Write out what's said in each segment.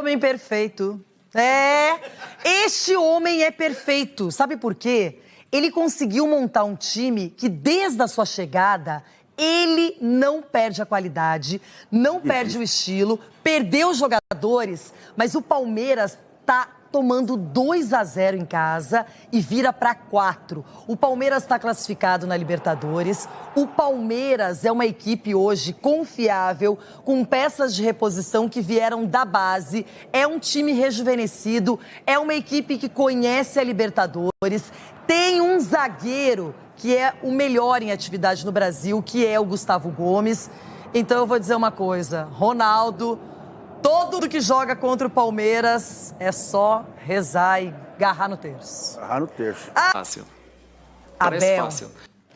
homem perfeito. Este homem é perfeito. Sabe por quê? Ele conseguiu montar um time que, desde a sua chegada, ele não perde a qualidade, não perde o estilo, perdeu os jogadores, mas o Palmeiras tá tomando 2-0 em casa e vira para 4. O Palmeiras está classificado na Libertadores. O Palmeiras é uma equipe hoje confiável, com peças de reposição que vieram da base. É um time rejuvenescido, é uma equipe que conhece a Libertadores. Tem um zagueiro que é o melhor em atividade no Brasil, que é o Gustavo Gomes. Então eu vou dizer uma coisa, Ronaldo, todo que joga contra o Palmeiras é só rezar e agarrar no terço. Agarrar no terço. Fácil. Parece fácil.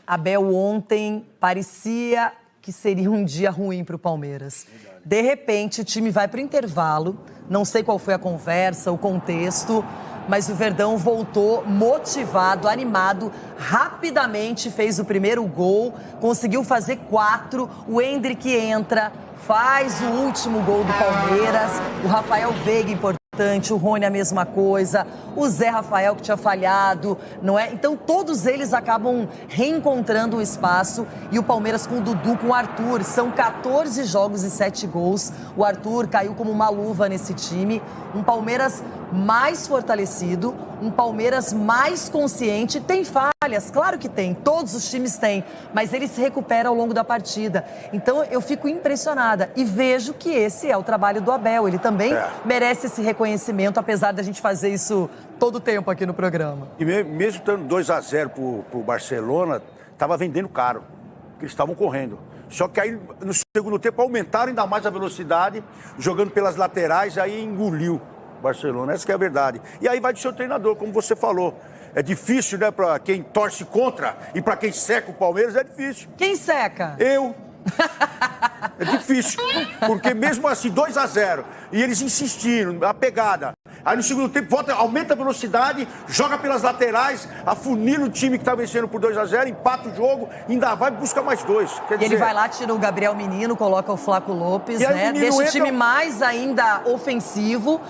Abel ontem parecia que seria um dia ruim para o Palmeiras. De repente, o time vai para o intervalo. Não sei qual foi a conversa, o contexto, mas o Verdão voltou motivado, animado, rapidamente fez o primeiro gol, conseguiu fazer 4. O Endrick entra, faz o último gol do Palmeiras. O Rafael Veiga, importante, o Rony a mesma coisa, o Zé Rafael que tinha falhado, não é? Então todos eles acabam reencontrando o espaço e o Palmeiras com o Dudu, com o Arthur, são 14 jogos e 7 gols. O Arthur caiu como uma luva nesse time. Um Palmeiras mais fortalecido, um Palmeiras mais consciente. Tem falhas, claro que tem, todos os times têm, mas ele se recupera ao longo da partida. Então eu fico impressionada e vejo que esse é o trabalho do Abel. Ele também merece esse reconhecimento, apesar da gente fazer isso todo o tempo aqui no programa. E mesmo estando 2-0 pro Barcelona, estava vendendo caro, porque eles estavam correndo. Só que aí, no segundo tempo, aumentaram ainda mais a velocidade, jogando pelas laterais, aí engoliu o Barcelona. Essa que é a verdade. E aí vai do seu treinador, como você falou. É difícil, né, para quem torce contra e para quem seca o Palmeiras, é difícil. Quem seca? Eu. É difícil, porque mesmo assim, 2-0, e eles insistiram, a pegada. Aí no segundo tempo, volta, aumenta a velocidade, joga pelas laterais, afunila o time que está vencendo por 2-0, empata o jogo, ainda vai buscar mais 2. Quer dizer, ele vai lá, tira o Gabriel Menino, coloca o Flaco Lopes, né? Deixa o time mais ainda ofensivo.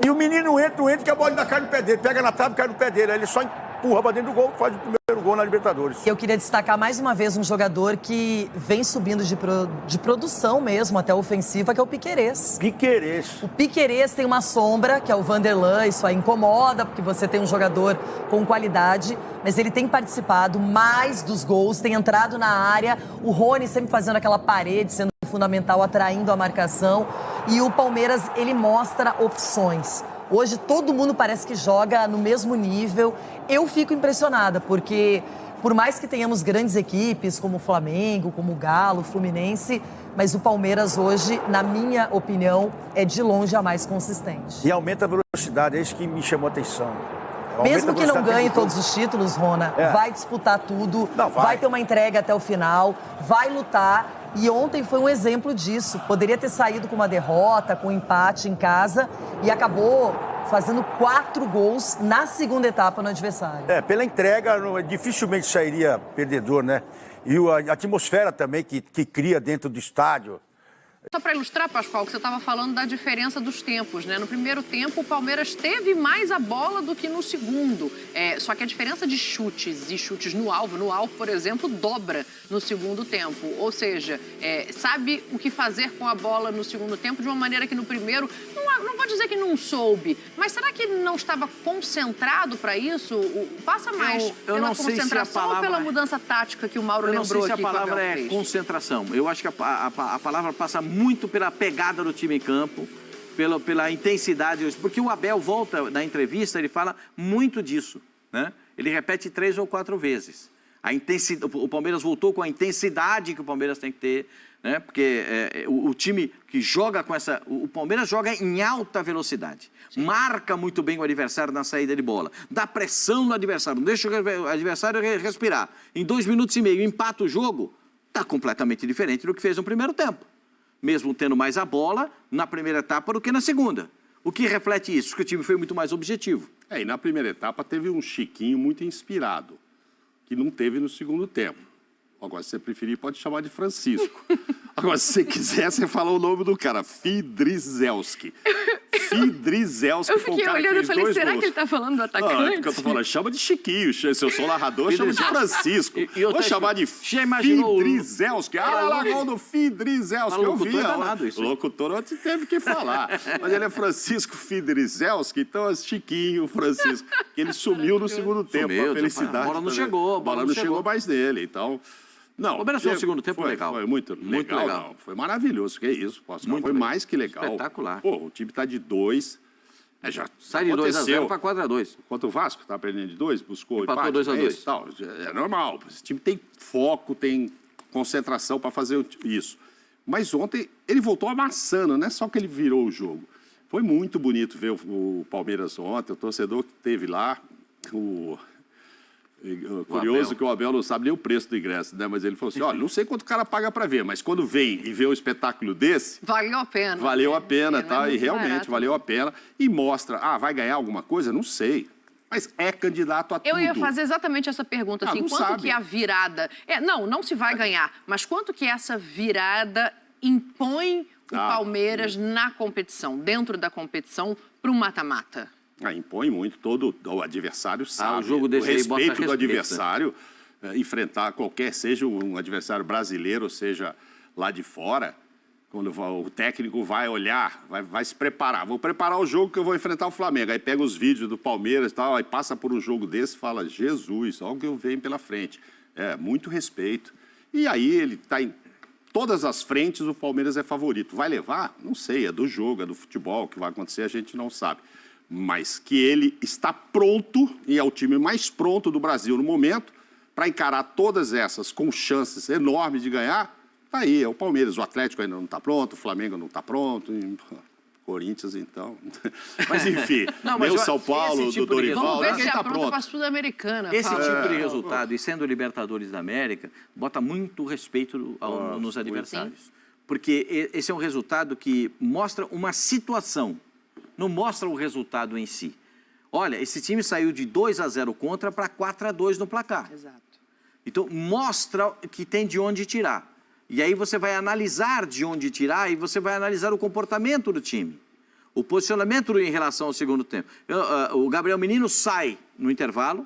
E o menino entra que a bola ainda cai no pé dele, pega na trave e cai no pé dele. Aí ele só empurra pra dentro do gol, faz o primeiro gol na Libertadores. Eu queria destacar mais uma vez um jogador que vem subindo de produção mesmo, até ofensiva, que é o Piquerez. Piquerez. O Piquerez tem uma sombra, que é o Vanderlan, isso aí incomoda, porque você tem um jogador com qualidade, mas ele tem participado mais dos gols, tem entrado na área, o Rony sempre fazendo aquela parede, sendo fundamental, atraindo a marcação, e o Palmeiras, ele mostra opções. Hoje todo mundo parece que joga no mesmo nível. Eu fico impressionada, porque por mais que tenhamos grandes equipes, como o Flamengo, como o Galo, o Fluminense, mas o Palmeiras hoje, na minha opinião, é de longe a mais consistente. E aumenta a velocidade, é isso que me chamou a atenção. Mesmo que não ganhe todos os títulos, Rona, vai disputar tudo, vai ter uma entrega até o final, vai lutar. E ontem foi um exemplo disso. Poderia ter saído com uma derrota, com um empate em casa e acabou fazendo 4 gols na segunda etapa no adversário. Pela entrega, dificilmente sairia perdedor, né? E a atmosfera também que cria dentro do estádio. Só para ilustrar, Pascoal, que você estava falando da diferença dos tempos, né? No primeiro tempo, o Palmeiras teve mais a bola do que no segundo. Só que a diferença de chutes e chutes no alvo, por exemplo, dobra no segundo tempo. Ou seja, sabe o que fazer com a bola no segundo tempo de uma maneira que no primeiro, não vou dizer que não soube, mas será que não estava concentrado para isso? Passa mais pela concentração ou pela mudança tática que o Mauro lembrou aqui? Eu não sei se a palavra é concentração. Eu acho que a palavra passa muito pela pegada do time em campo, pela intensidade. Porque o Abel volta na entrevista, ele fala muito disso, né? Ele repete 3 ou 4 vezes. O Palmeiras voltou com a intensidade que o Palmeiras tem que ter, né? Porque o time que joga com essa... O Palmeiras joga em alta velocidade. Sim. Marca muito bem o adversário na saída de bola. Dá pressão no adversário, não deixa o adversário respirar. Em 2 minutos e meio, empata o jogo, está completamente diferente do que fez no primeiro tempo. Mesmo tendo mais a bola na primeira etapa do que na segunda. O que reflete isso? Que o time foi muito mais objetivo. E na primeira etapa teve um Chiquinho muito inspirado, que não teve no segundo tempo. Agora, se você preferir, pode chamar de Francisco. Agora, se você quiser, você fala o nome do cara, Fidrizelski. Fidrizelski. Eu fiquei olhando e falei, será que ele tá falando do atacante? Não, é porque eu tô falando, chama de Chiquinho. Se eu sou narrador, chama de Francisco. Vou chamar de Fidrizelski. Ah, lá, gol do Fidrizelski. Eu vi. O locutor ontem teve que falar. Mas ele é Francisco Fidrizelski, então é Chiquinho, Francisco. Que ele sumiu no segundo tempo. A felicidade. A bola não chegou. A bola não chegou mais nele. Então. Não, o Palmeiras no segundo tempo legal. Foi muito legal. Não, foi maravilhoso. Que isso, foi mais que legal. Espetacular. Pô, o time tá de 2. Já sai de 2-0 para 4-2. Enquanto o Vasco tá perdendo de 2, buscou empate. 2-2. É normal. Esse time tem foco, tem concentração para fazer isso. Mas ontem ele voltou amassando, não é só que ele virou o jogo. Foi muito bonito ver o Palmeiras ontem, o torcedor que esteve lá, curioso que o Abel não sabe nem o preço do ingresso, né? Mas ele falou assim, olha, não sei quanto o cara paga para ver, mas quando vem e vê um espetáculo desse... Valeu a pena. Valeu a pena, tá? E realmente valeu a pena. E mostra, vai ganhar alguma coisa? Não sei. Mas é candidato a tudo. Eu ia fazer exatamente essa pergunta, assim, quanto que a virada... não se vai ganhar, mas quanto que essa virada impõe o Palmeiras na competição, dentro da competição, para o mata-mata? Impõe muito, todo o adversário sabe. O jogo desse o respeito do adversário, enfrentar qualquer, seja um adversário brasileiro, ou seja lá de fora, quando o técnico vai olhar, vai se preparar. Vou preparar o jogo que eu vou enfrentar o Flamengo. Aí pega os vídeos do Palmeiras e tal, aí passa por um jogo desse e fala, Jesus, olha o que eu venho pela frente. Muito respeito. E aí ele está em todas as frentes, o Palmeiras é favorito. Vai levar? Não sei, é do jogo, é do futebol, o que vai acontecer a gente não sabe. Mas que ele está pronto, e é o time mais pronto do Brasil no momento, para encarar todas essas com chances enormes de ganhar, tá aí, é o Palmeiras. O Atlético ainda não está pronto, o Flamengo não está pronto, Corinthians então. Mas enfim, o São Paulo, do Dorival, ninguém está pronto. Para a Sul-Americana. Esse tipo de resultado, e sendo Libertadores da América, bota muito respeito nos adversários. Sim. Porque esse é um resultado que mostra uma situação, não mostra o resultado em si. Olha, esse time saiu de 2-0 contra para 4-2 no placar. Exato. Então, mostra que tem de onde tirar. E aí você vai analisar de onde tirar e você vai analisar o comportamento do time. O posicionamento em relação ao segundo tempo. O Gabriel Menino sai no intervalo,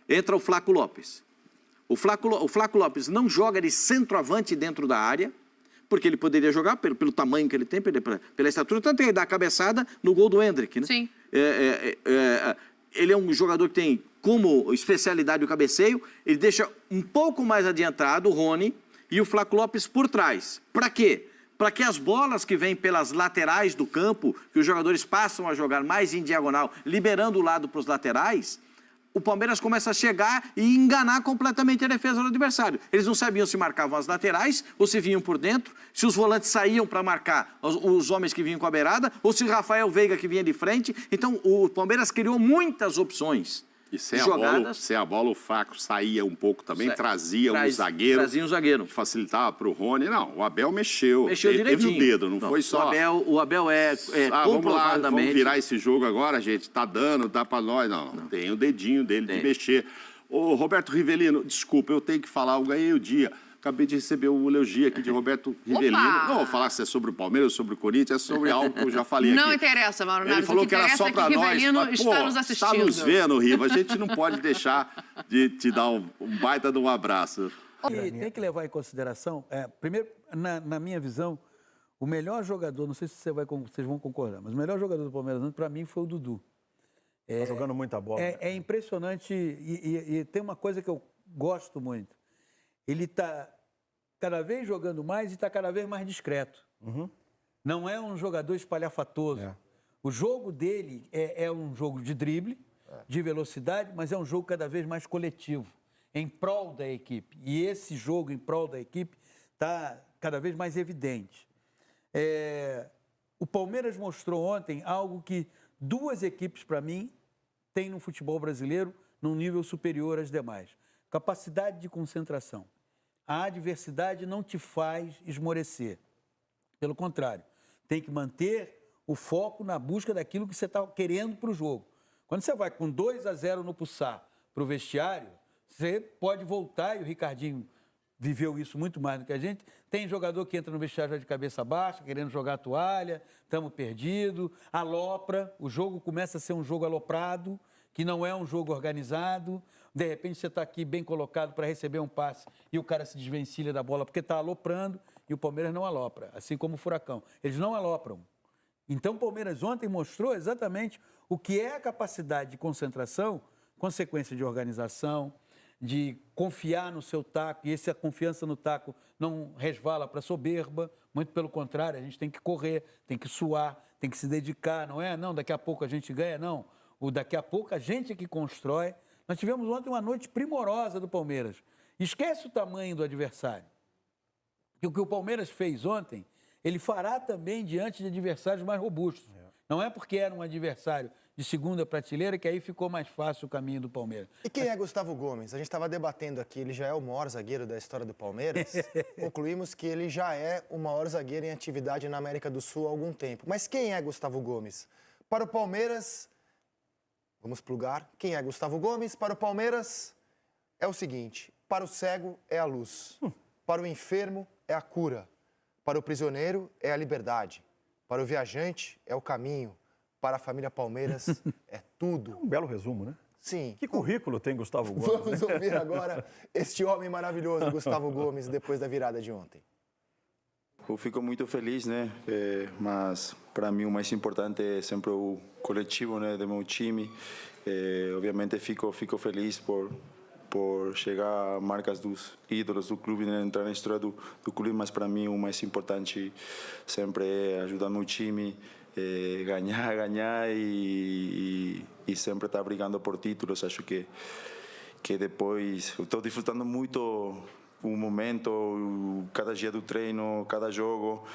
entra o Flaco Lopes. O Flaco Lopes não joga de centroavante dentro da área, porque ele poderia jogar pelo tamanho que ele tem, pela estatura, tanto que ele dá a cabeçada no gol do Hendrick, né? Sim. Ele é um jogador que tem como especialidade o cabeceio, ele deixa um pouco mais adiantado o Rony e o Flaco Lopes por trás. Para quê? Para que as bolas que vêm pelas laterais do campo, que os jogadores passam a jogar mais em diagonal, liberando o lado para os laterais, o Palmeiras começa a chegar e enganar completamente a defesa do adversário. Eles não sabiam se marcavam as laterais ou se vinham por dentro, se os volantes saíam para marcar os homens que vinham com a beirada, ou se o Rafael Veiga que vinha de frente. Então, o Palmeiras criou muitas opções. E sem a bola, o Flaco saía um pouco também, trazia um zagueiro. Facilitava para o Rony. Não, o Abel mexeu. Direitinho. Teve o dedo, não foi só... O Abel comprovadamente... Vamos virar esse jogo agora, gente. Tá dando, dá para nós. Não, tem o dedinho dele de mexer. Ô, Roberto Rivelino, desculpa, eu tenho que falar, eu ganhei o dia. Acabei de receber um elogio aqui de Roberto Rivelino. Não vou falar se é sobre o Palmeiras, sobre o Corinthians, é sobre algo que eu já falei aqui. Não interessa, Mauro Naves. Ele falou que era só para nós. Rivelino está nos assistindo. Está nos vendo, Riva. A gente não pode deixar de te dar um baita de um abraço. E tem que levar em consideração, primeiro, na minha visão, o melhor jogador, não sei se vocês vão concordar, mas o melhor jogador do Palmeiras, para mim, foi o Dudu. Está jogando muita bola. É impressionante e tem uma coisa que eu gosto muito. Ele está cada vez jogando mais e está cada vez mais discreto. Uhum. Não é um jogador espalhafatoso. O jogo dele é um jogo de drible, de velocidade, mas é um jogo cada vez mais coletivo, em prol da equipe. E esse jogo em prol da equipe está cada vez mais evidente. O Palmeiras mostrou ontem algo que duas equipes, para mim, têm no futebol brasileiro num nível superior às demais. Capacidade de concentração. A adversidade não te faz esmorecer. Pelo contrário, tem que manter o foco na busca daquilo que você está querendo para o jogo. Quando você vai com 2-0 no Puçá para o vestiário, você pode voltar, e o Ricardinho viveu isso muito mais do que a gente. Tem jogador que entra no vestiário de cabeça baixa, querendo jogar a toalha, estamos perdidos, alopra, o jogo começa a ser um jogo aloprado, que não é um jogo organizado. De repente você está aqui bem colocado para receber um passe e o cara se desvencilha da bola porque está aloprando e o Palmeiras não alopra, assim como o Furacão. Eles não alopram. Então o Palmeiras ontem mostrou exatamente o que é a capacidade de concentração, consequência de organização, de confiar no seu taco, e essa confiança no taco não resvala para soberba, muito pelo contrário, a gente tem que correr, tem que suar, tem que se dedicar, não é? Não, daqui a pouco a gente ganha, não. O daqui a pouco a gente é que constrói. Nós tivemos ontem uma noite primorosa do Palmeiras. Esquece o tamanho do adversário. Porque o que o Palmeiras fez ontem, ele fará também diante de adversários mais robustos. Não é porque era um adversário de segunda prateleira que aí ficou mais fácil o caminho do Palmeiras. E quem é Gustavo Gomes? A gente estava debatendo aqui, ele já é o maior zagueiro da história do Palmeiras. Concluímos que ele já é o maior zagueiro em atividade na América do Sul há algum tempo. Mas quem é Gustavo Gomes? Para o Palmeiras, vamos plugar, quem é Gustavo Gomes? Para o Palmeiras é o seguinte, para o cego é a luz, para o enfermo é a cura, para o prisioneiro é a liberdade, para o viajante é o caminho, para a família Palmeiras é tudo. Um belo resumo, né? Sim. Que currículo tem Gustavo Gomes? Vamos ouvir agora este homem maravilhoso, Gustavo Gomes, depois da virada de ontem. Eu fico muito feliz, né? Mas para mim o mais importante é sempre o coletivo, né, do meu time. Obviamente fico feliz por chegar a marcas dos ídolos do clube, né? Entrar na história do clube, mas para mim o mais importante sempre é ajudar meu time, ganhar e sempre estar brigando por títulos. Acho que depois eu estou desfrutando muito o momento, cada dia do treino, cada jogo,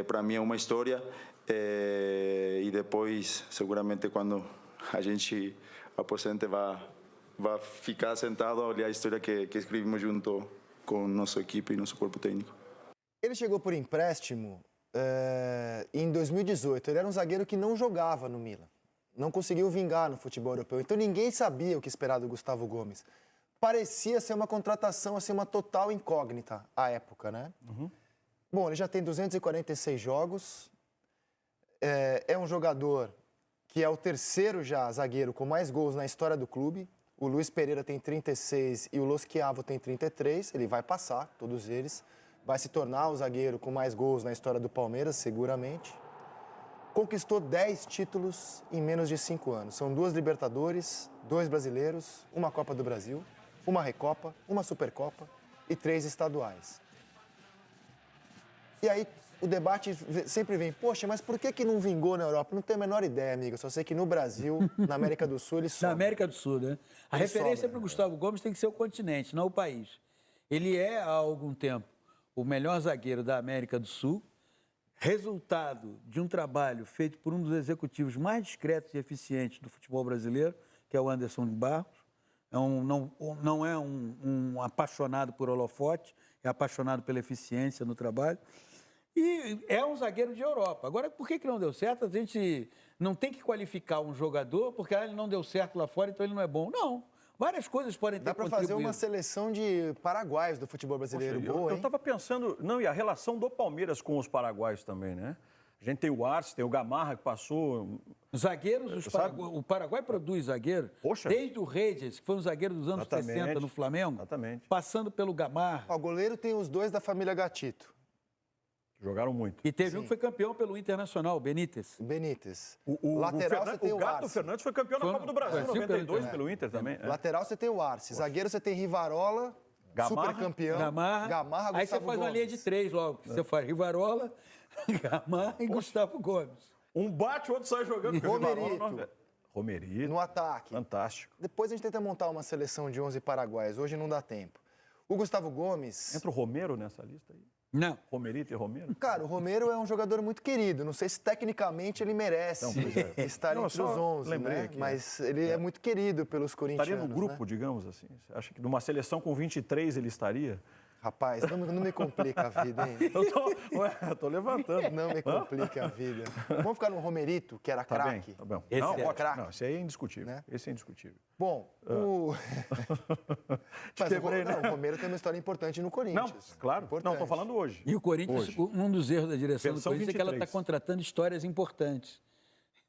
para mim é uma história, e depois seguramente quando a gente aposente vai ficar sentado a olhar a história que escrevemos junto com nossa equipe e nosso corpo técnico. Ele chegou por empréstimo em 2018. Ele era um zagueiro que não jogava no Milan. Não conseguiu vingar no futebol europeu. Então ninguém sabia o que esperar do Gustavo Gomes. Parecia ser uma contratação, assim, uma total incógnita à época, né? Bom, ele já tem 246 jogos. É um jogador que é o terceiro já zagueiro com mais gols na história do clube. O Luiz Pereira tem 36 e o Los Chiavo tem 33. Ele vai passar todos eles. Vai se tornar o zagueiro com mais gols na história do Palmeiras, seguramente. Conquistou 10 títulos em menos de 5 anos. São 2 Libertadores, 2 brasileiros, uma Copa do Brasil, uma Recopa, uma Supercopa e 3 estaduais. E aí o debate sempre vem, poxa, mas por que não vingou na Europa? Não tenho a menor ideia, amigo. Só sei que no Brasil, na América do Sul, ele sobra. Na América do Sul, né? A referência para o Gustavo Gomes tem que ser o continente, não o país. Ele é, há algum tempo, o melhor zagueiro da América do Sul, resultado de um trabalho feito por um dos executivos mais discretos e eficientes do futebol brasileiro, que é o Anderson de Barros. Não é um apaixonado por holofote, é apaixonado pela eficiência no trabalho. E é um zagueiro de Europa. Agora, por que não deu certo? A gente não tem que qualificar um jogador porque ele não deu certo lá fora, então ele não é bom. Não. Várias coisas podem ter contribuído. Dá para fazer uma seleção de paraguaios do futebol brasileiro. Poxa, boa, eu estava pensando... Não, e a relação do Palmeiras com os paraguaios também, né? A gente tem o Arce, tem o Gamarra que passou... Zagueiros, o Paraguai produz zagueiro. Poxa. Desde o Regis, que foi um zagueiro dos anos 60 no Flamengo, passando pelo Gamarra. O goleiro tem os 2 da família Gatito. Jogaram muito. E teve um que foi campeão pelo Internacional, o Benítez. O lateral você tem o Gato Fernandes foi campeão na Copa do Brasil, em 92, pelo Inter também. Lateral você tem o Arce. Zagueiro você tem Rivarola, super campeão. Gamarra, aí você faz uma linha de 3 logo. Você faz Rivarola, Gamarra e Gustavo Gomes. Um bate, o outro sai jogando. Romerito. No ataque. Fantástico. Depois a gente tenta montar uma seleção de 11 paraguaios. Hoje não dá tempo. O Gustavo Gomes... Entra o Romero nessa lista aí? Não. Romerito e Romero? Cara, o Romero é um jogador muito querido. Não sei se tecnicamente ele merece estar entre os 11, né? Aqui, mas ele é muito querido pelos corintianos. Estaria no grupo, digamos assim? Você acha que numa seleção com 23 ele estaria? Rapaz, não me complica a vida, hein? Eu tô levantando. Não me complica a vida. Vamos ficar no Romerito, que era Tá bem, craque. tá bom. Esse Não, é ótimo. craque. Não, esse aí é indiscutível. Né? Esse é indiscutível. Bom, Mas quebrei, né? o Romero tem uma história importante no Corinthians. Não, claro. Importante. Não, tô falando hoje. E o Corinthians, um dos erros da direção do Versão Corinthians é que ela está 23. contratando histórias importantes.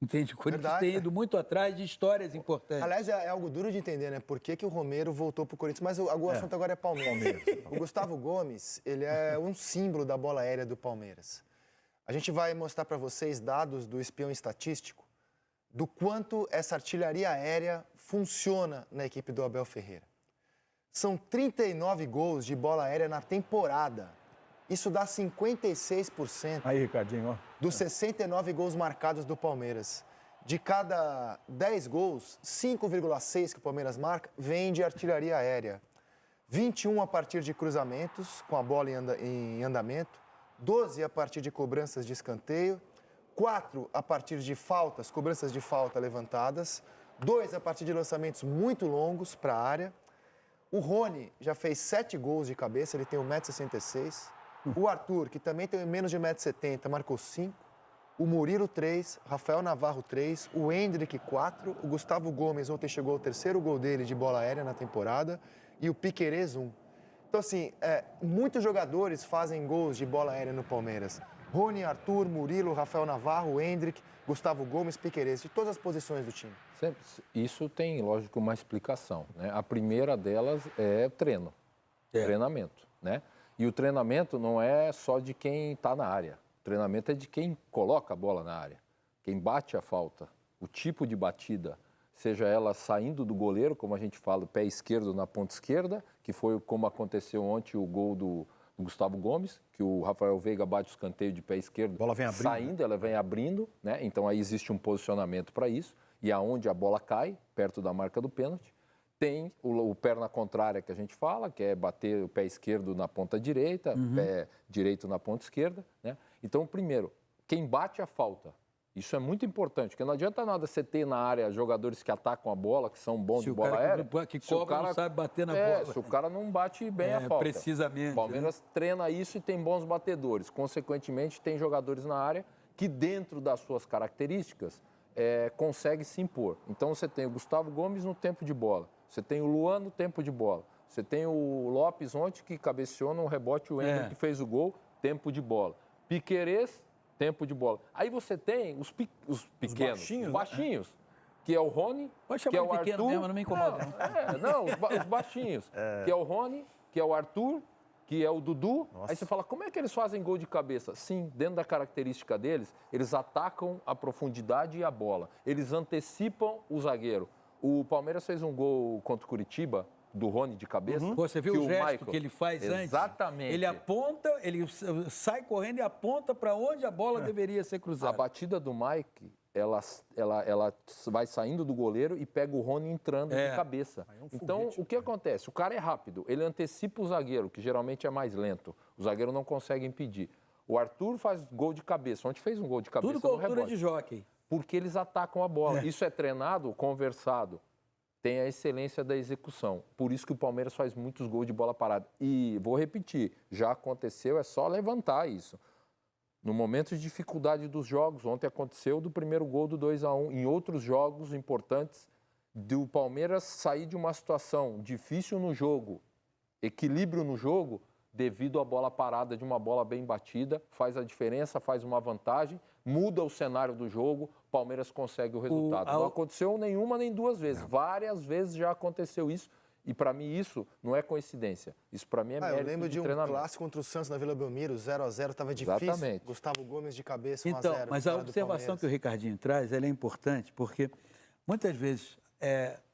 Entende? O Corinthians Verdade. tem ido muito atrás de histórias importantes. Aliás, é algo duro de entender, né? Por que o Romero voltou pro Corinthians? Mas o assunto agora é Palmeiras. O Gustavo Gomes, ele é um símbolo da bola aérea do Palmeiras. A gente vai mostrar para vocês dados do espião estatístico do quanto essa artilharia aérea funciona na equipe do Abel Ferreira. São 39 gols de bola aérea na temporada. Isso dá 56%. Aí, Ricardinho, ó. Dos 69 gols marcados do Palmeiras. De cada 10 gols, 5,6 que o Palmeiras marca vem de artilharia aérea. 21 a partir de cruzamentos, com a bola em andamento. 12 a partir de cobranças de escanteio. 4 a partir de faltas, cobranças de falta levantadas. 2 a partir de lançamentos muito longos para a área. O Rony já fez 7 gols de cabeça, ele tem 1,66 m. O Arthur, que também tem menos de 1,70 m, marcou 5. O Murilo, 3. Rafael Navarro, 3. O Endrick, 4. O Gustavo Gomes, ontem chegou ao terceiro gol dele de bola aérea na temporada. E o Piquerez, 1. Então, assim, muitos jogadores fazem gols de bola aérea no Palmeiras. Rony, Arthur, Murilo, Rafael Navarro, Endrick, Gustavo Gomes, Piquerez, de todas as posições do time. Isso tem, lógico, uma explicação, né? A primeira delas é treino, treinamento, né? E o treinamento não é só de quem está na área. O treinamento é de quem coloca a bola na área, quem bate a falta, o tipo de batida, seja ela saindo do goleiro, como a gente fala, pé esquerdo na ponta esquerda, que foi como aconteceu ontem o gol do Gustavo Gomes, que o Rafael Veiga bate o escanteio de pé esquerdo, A bola vem abrindo, saindo, ela vem abrindo, né? Então aí existe um posicionamento para isso, e aonde a bola cai, perto da marca do pênalti, tem o perna contrária que a gente fala, que é bater o pé esquerdo na ponta direita, pé direito na ponta esquerda, né? Então, primeiro, quem bate a falta, isso é muito importante, porque não adianta nada você ter na área jogadores que atacam a bola, que são bons de bola aérea. Que cobra não sabe bater na bola. Se o cara não bate bem a falta. Precisamente. O Palmeiras treina isso e tem bons batedores. Consequentemente, tem jogadores na área que, dentro das suas características, consegue se impor. Então, você tem o Gustavo Gomes no tempo de bola. Você tem o Luan no tempo de bola. Você tem o Lopes ontem que cabeceou num rebote, o Ender que fez o gol, tempo de bola. Piquerez, tempo de bola. Aí você tem os pequenos, os baixinhos, que é o Rony, que é o Arthur. Mesmo, não me incomoda. Os baixinhos, que é o Rony, que é o Arthur, que é o Dudu. Aí você fala, como é que eles fazem gol de cabeça? Sim, dentro da característica deles, eles atacam a profundidade e a bola. Eles antecipam o zagueiro. O Palmeiras fez um gol contra o Curitiba, do Rony de cabeça. Você viu o gesto que ele faz antes? Exatamente. Ele aponta, ele sai correndo e aponta para onde a bola deveria ser cruzada. A batida do Mike, ela vai saindo do goleiro e pega o Rony entrando de cabeça. Então, o que acontece? O cara é rápido, ele antecipa o zagueiro, que geralmente é mais lento. O zagueiro não consegue impedir. O Arthur faz gol de cabeça. Ontem fez um gol de cabeça. Tudo com altura de jockey. Porque eles atacam a bola. Isso é treinado, conversado. Tem a excelência da execução. Por isso que o Palmeiras faz muitos gols de bola parada. E vou repetir, já aconteceu, é só levantar isso. No momento de dificuldade dos jogos, ontem aconteceu do primeiro gol do 2-1. Em outros jogos importantes, do Palmeiras sair de uma situação difícil no jogo, equilíbrio no jogo, devido à bola parada de uma bola bem batida, faz a diferença, faz uma vantagem, muda o cenário do jogo, o Palmeiras consegue o resultado. Não aconteceu nenhuma nem duas vezes, várias vezes já aconteceu isso, e para mim isso não é coincidência, isso para mim é mérito de treinamento. Eu lembro de um clássico contra o Santos na Vila Belmiro, 0-0, estava difícil. Exatamente. Gustavo Gomes de cabeça, 1-0. Então, mas a observação que o Ricardinho traz, ela é importante, porque muitas vezes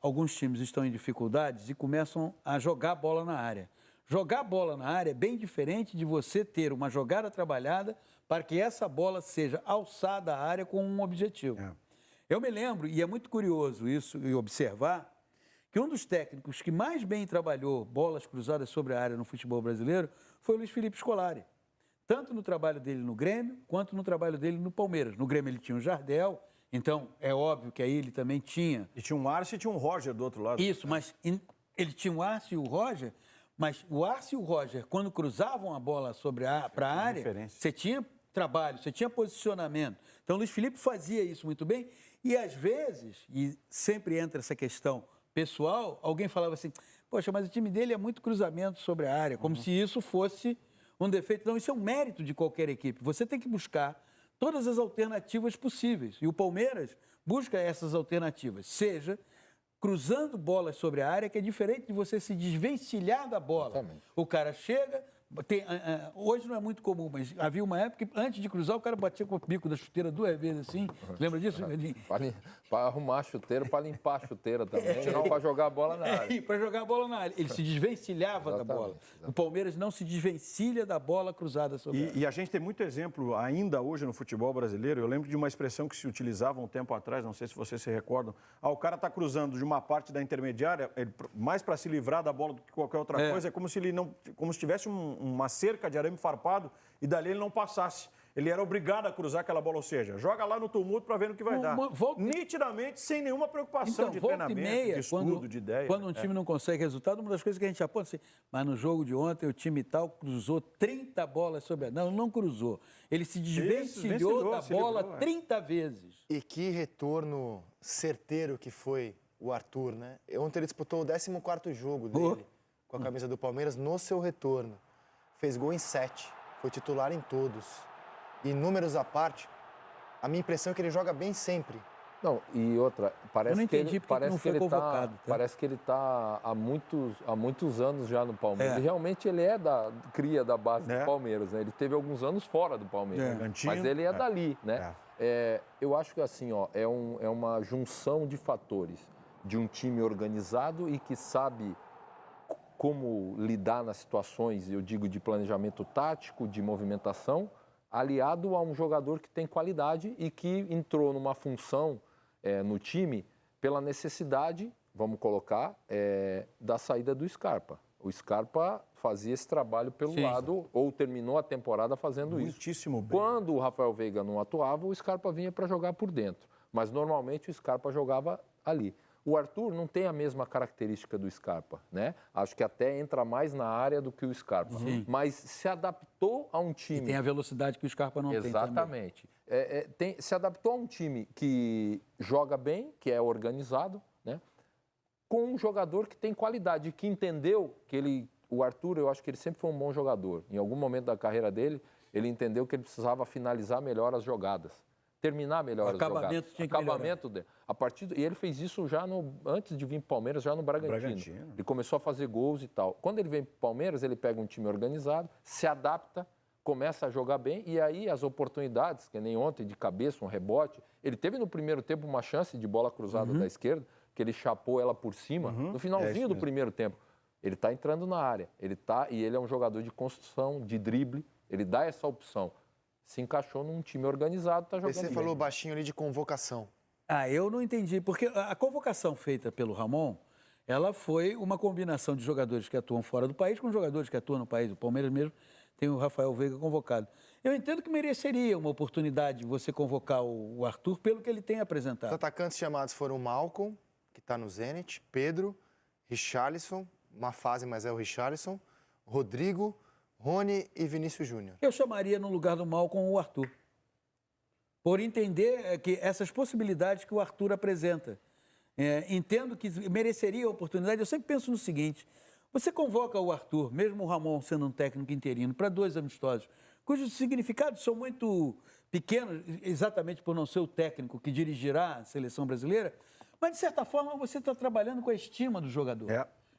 alguns times estão em dificuldades e começam a jogar a bola na área. Jogar a bola na área é bem diferente de você ter uma jogada trabalhada para que essa bola seja alçada à área com um objetivo. Eu me lembro, e é muito curioso isso, e observar, que um dos técnicos que mais bem trabalhou bolas cruzadas sobre a área no futebol brasileiro foi o Luiz Felipe Scolari. Tanto no trabalho dele no Grêmio, quanto no trabalho dele no Palmeiras. No Grêmio ele tinha o Jardel, então é óbvio que aí ele também tinha... E tinha um Arce e tinha um Roger do outro lado. Isso, mas ele tinha o Arce e o Roger... Mas o Arce e o Roger, quando cruzavam a bola para a área, diferença. você tinha trabalho, você tinha posicionamento. Então, o Luiz Felipe fazia isso muito bem. E, às vezes, e sempre entra essa questão pessoal, alguém falava assim, poxa, mas o time dele é muito cruzamento sobre a área, como se isso fosse um defeito. Não, isso é um mérito de qualquer equipe. Você tem que buscar todas as alternativas possíveis. E o Palmeiras busca essas alternativas, seja cruzando bolas sobre a área, que é diferente de você se desvencilhar da bola. Exatamente. O cara chega... hoje não é muito comum, mas havia uma época que antes de cruzar o cara batia com o bico da chuteira 2 vezes assim. Lembra disso? Para arrumar a chuteira, para limpar a chuteira também, não para jogar a bola na área. Para jogar a bola na área. Ele se desvencilhava da bola. Exatamente. O Palmeiras não se desvencilha da bola cruzada sobre a área. E a gente tem muito exemplo ainda hoje no futebol brasileiro. Eu lembro de uma expressão que se utilizava um tempo atrás, não sei se vocês se recordam. O cara está cruzando de uma parte da intermediária, mais para se livrar da bola do que qualquer outra coisa. É como se ele não, como se tivesse uma cerca de arame farpado e dali ele não passasse. Ele era obrigado a cruzar aquela bola, ou seja, joga lá no tumulto para ver no que vai dar. Nitidamente, sem nenhuma preocupação de treinamento, de estudo, de ideia. Quando um time não consegue resultado, uma das coisas que a gente aponta assim, mas no jogo de ontem o time tal cruzou 30 bolas sobre a... Não cruzou. Ele se desvencilhou da bola 30 vezes. E que retorno certeiro que foi o Arthur, né? Ontem ele disputou o 14º jogo dele com a camisa do Palmeiras no seu retorno. Fez gol em 7, foi titular em todos. E números à parte, a minha impressão é que ele joga bem sempre. Não, e outra, parece que ele convocado. Parece que ele está há muitos anos já no Palmeiras. E realmente ele é cria da base do Palmeiras, né? Ele teve alguns anos fora do Palmeiras, mas ele é dali, né? Eu acho que assim, é uma junção de fatores de um time organizado e que sabe como lidar nas situações, eu digo, de planejamento tático, de movimentação, aliado a um jogador que tem qualidade e que entrou numa função no time pela necessidade, vamos colocar, da saída do Scarpa. O Scarpa fazia esse trabalho pelo lado, ou terminou a temporada fazendo isso. Muitíssimo bem. Quando o Rafael Veiga não atuava, o Scarpa vinha para jogar por dentro. Mas normalmente o Scarpa jogava ali. O Arthur não tem a mesma característica do Scarpa, né? Acho que até entra mais na área do que o Scarpa. Mas se adaptou a um time... E tem a velocidade que o Scarpa não tem também. Exatamente. Se adaptou a um time que joga bem, que é organizado, né? Com um jogador que tem qualidade, que entendeu que o Arthur, eu acho que ele sempre foi um bom jogador. Em algum momento da carreira dele, ele entendeu que ele precisava finalizar melhor as jogadas. Terminar melhor as jogadas. Acabamento dele. E ele fez isso já antes de vir para o Palmeiras, já no Bragantino. Ele começou a fazer gols e tal. Quando ele vem para o Palmeiras, ele pega um time organizado, se adapta, começa a jogar bem e aí as oportunidades, que nem ontem, de cabeça, um rebote. Ele teve no primeiro tempo uma chance de bola cruzada da esquerda, que ele chapou ela por cima, no finalzinho do primeiro tempo. Ele está entrando na área. E ele é um jogador de construção, de drible. Ele dá essa opção. Se encaixou num time organizado, está jogando bem. Você falou baixinho ali de convocação. Eu não entendi, porque a convocação feita pelo Ramon, ela foi uma combinação de jogadores que atuam fora do país com jogadores que atuam no país. O Palmeiras mesmo tem o Rafael Veiga convocado. Eu entendo que mereceria uma oportunidade de você convocar o Arthur pelo que ele tem apresentado. Os atacantes chamados foram o Malcom, que está no Zenit, Pedro, Richarlison, uma fase, mas é o Richarlison, Rodrigo, Rony e Vinícius Júnior. Eu chamaria no lugar do Malcom o Arthur. Por entender que essas possibilidades que o Arthur apresenta. Entendo que mereceria a oportunidade. Eu sempre penso no seguinte, você convoca o Arthur, mesmo o Ramon sendo um técnico interino, para 2 amistosos, cujos significados são muito pequenos, exatamente por não ser o técnico que dirigirá a seleção brasileira, mas, de certa forma, você está trabalhando com a estima do jogador.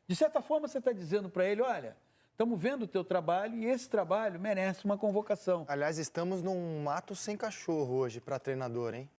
De certa forma, você está dizendo para ele, olha, estamos vendo o teu trabalho e esse trabalho merece uma convocação. Aliás, estamos num mato sem cachorro hoje para treinador, hein?